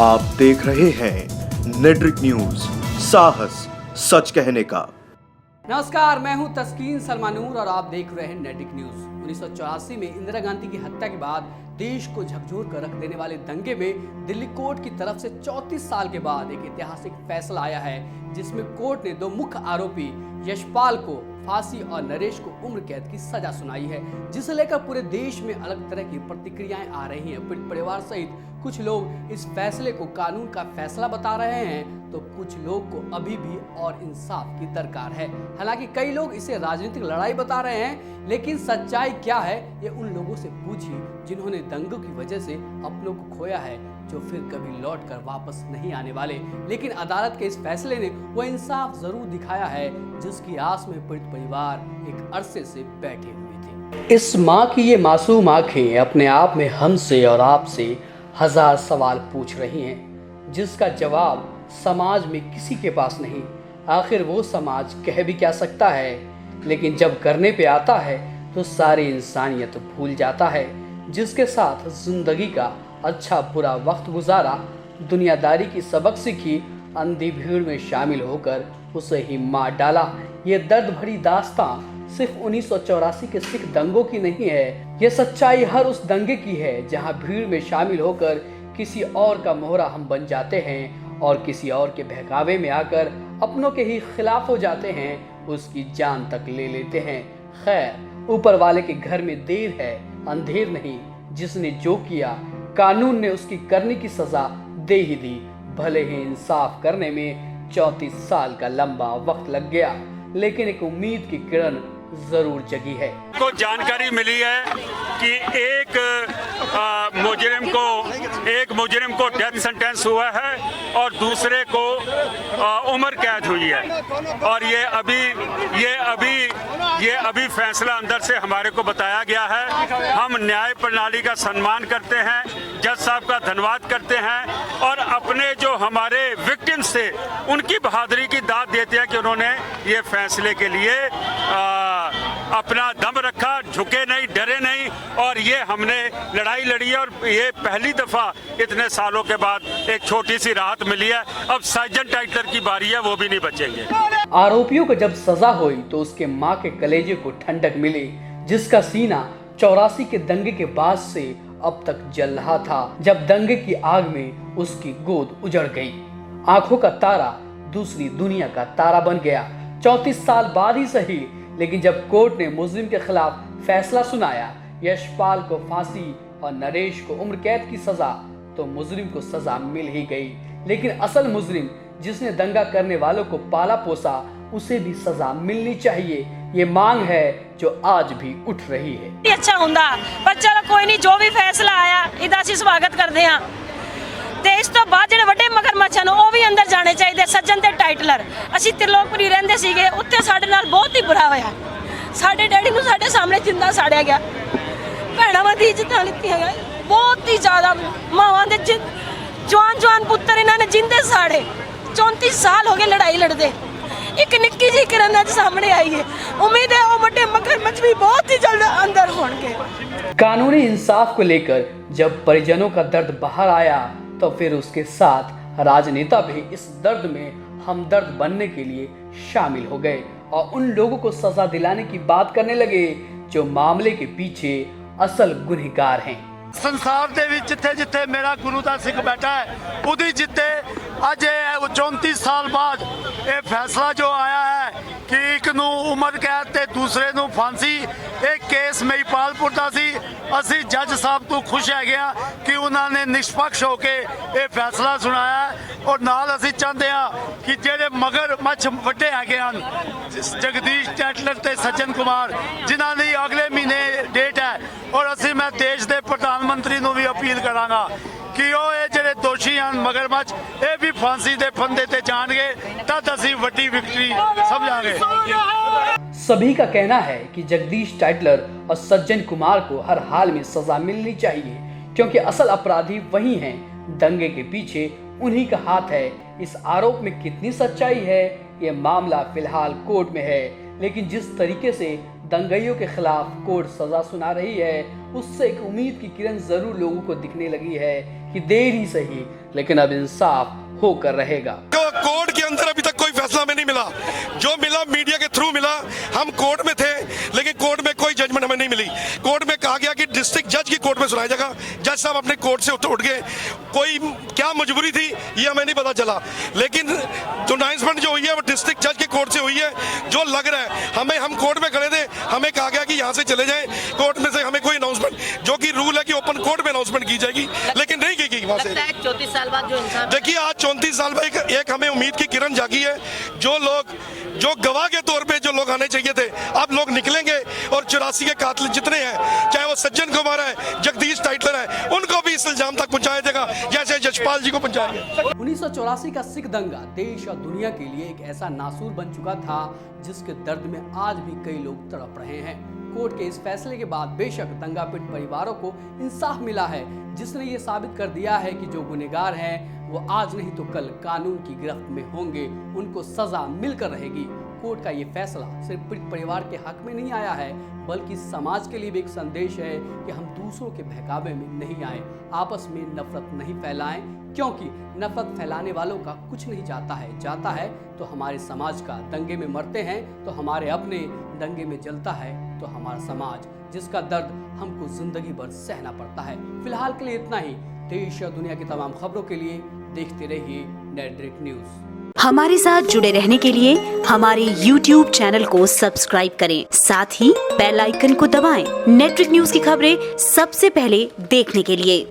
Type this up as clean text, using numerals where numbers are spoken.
आप देख रहे हैं नेट्रिक न्यूज, साहस सच कहने का। नमस्कार, मैं हूं तस्कीन सलमानूर और आप देख रहे हैं नेट्रिक न्यूज। 1984 में इंदिरा गांधी की हत्या के बाद देश को झकझोर कर रख देने वाले दंगे में दिल्ली कोर्ट की तरफ से 34 साल के बाद एक ऐतिहासिक फैसला आया है, जिसमें कोर्ट ने दो मुख्य आरोपी यशपाल को फांसी और नरेश को उम्र कैद की सजा सुनाई है, जिसे लेकर पूरे देश में अलग तरह की प्रतिक्रियाएं आ रही हैं। पीड़ित परिवार सहित कुछ लोग इस फैसले को कानून का फैसला बता रहे हैं, तो कुछ लोग को अभी भी और इंसाफ की दरकार है। हालांकि कई लोग इसे राजनीतिक लड़ाई बता रहे हैं, लेकिन सच्चाई क्या है ये उन लोगों से पूछिए जिन्होंने दंगों की वजह से अपनों को खोया है, जो फिर कभी लौट कर वापस नहीं आने वाले। लेकिन अदालत के इस फैसले ने वो इंसाफ जरूर दिखाया है जिसकी आस में पीड़ित परिवार एक अरसे से बैठे हुए थे। इस माँ की ये मासूम आंखें अपने आप में हमसे और आपसे हजार सवाल पूछ रही हैं, जिसका जवाब समाज में किसी के पास नहीं। आखिर वो समाज कह भी क्या सकता है, लेकिन जब करने पे आता है तो सारी इंसानियत भूल जाता है। जिसके साथ जिंदगी का अच्छा बुरा वक्त गुजारा, दुनियादारी की सबक सीखी, अंधी भीड़ में शामिल होकर उसे ही मार डाला। ये दर्द भरी दास्तां सिर्फ 1984 के सिख दंगों की नहीं है, ये सच्चाई हर उस दंगे की है जहां भीड़ में शामिल होकर किसी और का मोहरा हम बन जाते हैं और किसी और के बहकावे में आकर अपनों के ही खिलाफ हो जाते हैं, उसकी जान तक ले लेते हैं। खैर, ऊपर वाले के घर में देर है, अंधेर नहीं। जिसने जो किया कानून ने उसकी करने की सजा दे ही दी। भले ही इंसाफ करने में 34 साल का लंबा वक्त लग गया, लेकिन एक उम्मीद की किरण जरूर जगी है। को जानकारी मिली है कि एक मुजरिम को डेथ सेंटेंस हुआ है और दूसरे को उम्र कैद हुई है। और ये अभी फैसला अंदर से हमारे को बताया गया है। हम न्याय प्रणाली का सम्मान करते हैं, जज साहब का धन्यवाद करते हैं और अपने जो हमारे विक्टिम्स थे उनकी बहादुरी की दाद देते हैं कि उन्होंने ये फैसले के लिए अपना दम रखा, झुके नहीं, डरे नहीं और ये हमने लड़ाई लड़ी है। और ये पहली दफा इतने सालों के बाद एक छोटी सी राहत मिली है। अब सज्जन टाइटलर की बारी है, वो भी नहीं बचेंगे। आरोपियों को जब सजा हुई तो उसके माँ के कलेजे को ठंडक मिली, जिसका सीना 84 के दंगे के बाद से अब तक जल रहा था। जब दंगे की आग में उसकी गोद उजड़ गई, आंखों का तारा दूसरी दुनिया का तारा बन गया। 34 साल बाद ही सही, लेकिन जब कोर्ट ने मुजरिम के खिलाफ फैसला सुनाया, यशपाल को फांसी और नरेश को उम्र कैद की सजा, तो मुजरिम को सजा मिल ही गई। लेकिन असल मुजरिम जिसने दंगा करने वालों को पाला पोसा, उसे भी सजा मिलनी चाहिए। ये मांग है जो आज भी उठ रही है। अच्छा हुंदा, पर चलो कोई नहीं, जो भी फैसला आया इदा सी स्वागत करते हैं। ਤੇ ਇਸ ਤੋਂ ਬਾਅਦ ਜਿਹੜੇ ਵੱਡੇ ਮਗਰਮੱਛਾਂ ਨੂੰ ਉਹ ਵੀ ਅੰਦਰ ਜਾਣੇ ਚਾਹੀਦੇ। ਸੱਜਣ ਤੇ ਟਾਈਟਲਰ, ਅਸੀਂ ਤਿਰਲੋਕਪੁਰੀ ਰਹਿੰਦੇ ਸੀਗੇ, ਉੱਥੇ ਸਾਡੇ ਨਾਲ ਬਹੁਤ ਹੀ ਬੁਰਾ ਹੋਇਆ। ਸਾਡੇ ਡੈਡੀ ਨੂੰ ਸਾਡੇ ਸਾਹਮਣੇ ਜਿੰਦਾ ਸਾੜਿਆ ਗਿਆ, ਭੈਣਾਂ ਦੀ ਇੱਜ਼ਤਾਂ ਲਿੱਤੀਆਂ ਗਈਆਂ, ਬਹੁਤ ਹੀ ਜ਼ਿਆਦਾ ਮਾਵਾਂ ਦੇ ਜਵਾਨ ਪੁੱਤਰ ਇਹਨਾਂ ਨੇ ਜਿੰਦੇ ਸਾੜੇ। 34 ਸਾਲ ਹੋ ਗਏ ਲੜਾਈ ਲੜਦੇ, ਇੱਕ ਨਿੱਕੀ ਜਿਹੀ ਕਿਰਨ ਅੱਜ ਸਾਹਮਣੇ ਆਈ ਹੈ। ਉਮੀਦ ਹੈ ਉਹ ਵੱਡੇ ਮਗਰਮੱਛ भी बहुत ही जल्द अंदर होंगे। कानूनी इंसाफ को लेकर जब परिजनों का दर्द बाहर आया, तो फिर उसके साथ राजनेता भी इस दर्द में हमदर्द बनने के लिए शामिल हो गए और उन लोगों को सजा दिलाने की बात करने लगे जो मामले के पीछे असल गुनहगार हैं। संसार दे विच जिथे जिथे मेरा गुरु दा सिख बैठा है, उदी जिते अज 34 साल बाद ये फैसला जो आया है कि एक नू उम्र कैद ते दूसरे नू फांसी, एक केस महिपालपुर दा सी। असी जज साहब तो खुश है गया कि उन्होंने निष्पक्ष होके ये फैसला सुनाया है और नाल असी चाहते हैं कि जेडे मगरमच्छ वड्डे हैगे हन, जगदीश टाइटलर ते सज्जन कुमार, जिन्हां दी अगले महीने डेट है, और असी मैं देश के प्रधानमंत्री नू भी अपील करांगा कि ਉਹ ਇਹ ਜਿਹੜੇ ਦੋਸ਼ੀ ਹਨ ਮਗਰਮੱਛ, ਇਹ ਵੀ फांसी ਦੇ फंदे ते जाणगे, तद असी वड्डी विक्ट्री समझांगे। सभी का कहना है कि जगदीश टाइटलर और सज्जन कुमार को हर हाल में सजा मिलनी चाहिए, क्योंकि असल अपराधी वही हैं। दंगे के पीछे उन्हीं का हाथ है। इस आरोप में कितनी सच्चाई है, ये मामला फिलहाल कोर्ट में है, लेकिन जिस तरीके से दंगइयों के खिलाफ कोर्ट सजा सुना रही है, उससे एक उम्मीद की किरण जरूर लोगों को दिखने लगी है कि देर ही सही लेकिन अब इंसाफ होकर रहेगा। कोर्ट के अंदर अभी तक कोई फैसला हमें नहीं मिला, जो मिला मीडिया के थ्रू मिला। हम कोर्ट में थे लेकिन कोर्ट में कोई जजमेंट हमें नहीं मिली। कोर्ट में कहा गया कि डिस्ट्रिक्ट जज की कोर्ट में सुनाया जाएगा। जज साहब अपने कोर्ट से उठ गए। कोई क्या मजबूरी थी ये हमें नहीं पता चला, लेकिन जो अनाउंसमेंट जो हुई है वो डिस्ट्रिक्ट जज के कोर्ट से हुई है। जो लग रहा है हम कोर्ट में खड़े थे, हमें कहा गया कि यहाँ से चले जाएं कोर्ट में से। हमें कोई अनाउंसमेंट, जो कि रूल है कि ओपन कोर्ट में अनाउंसमेंट की जाएगी, लेकिन नहीं की गई वहां से। 34 साल बाद जो इंसान, देखिए आज 34 साल बाद एक हमें उम्मीद की किरण जागी है। जो गवाह के तौर पे जो लोग आने चाहिए थे, अब लोग निकलेंगे और 84 के कातिल जितने हैं, चाहे वो सज्जन कुमार है, जगदीश टाइटलर है, उनको भी इस इल्जाम तक पहुंचाया जाएगा जैसे जजपाल जी को पहुंचाएंगे। 1984 का सिख दंगा देश और दुनिया के लिए एक ऐसा नासूर बन चुका था जिसके दर्द में आज भी कई लोग तड़प रहे हैं। कोर्ट के इस फैसले के बाद बेशक दंगा पीड़ित परिवारों को इंसाफ मिला है, जिसने ये साबित कर दिया है कि जो गुनहगार हैं वो आज नहीं तो कल कानून की गिरफ्त में होंगे, उनको सजा मिलकर रहेगी। कोर्ट का ये फैसला सिर्फ पीड़ित परिवार के हक में नहीं आया है, बल्कि समाज के लिए भी एक संदेश है कि हम दूसरों के बहकावे में नहीं आए, आपस में नफरत नहीं फैलाएं, क्योंकि नफरत फैलाने वालों का कुछ नहीं जाता है तो हमारे समाज का। दंगे में मरते हैं तो हमारे अपने, दंगे में जलता है तो हमारा समाज, जिसका दर्द हमको जिंदगी भर सहना पड़ता है। फिलहाल के लिए इतना ही। देश और दुनिया की तमाम खबरों के लिए देखते रहिए नेटड्रिक न्यूज। हमारे साथ जुड़े रहने के लिए हमारे YouTube चैनल को सब्सक्राइब करें, साथ ही बेल आइकन को दबाएं। नेटड्रिक न्यूज की खबरें सबसे पहले देखने के लिए।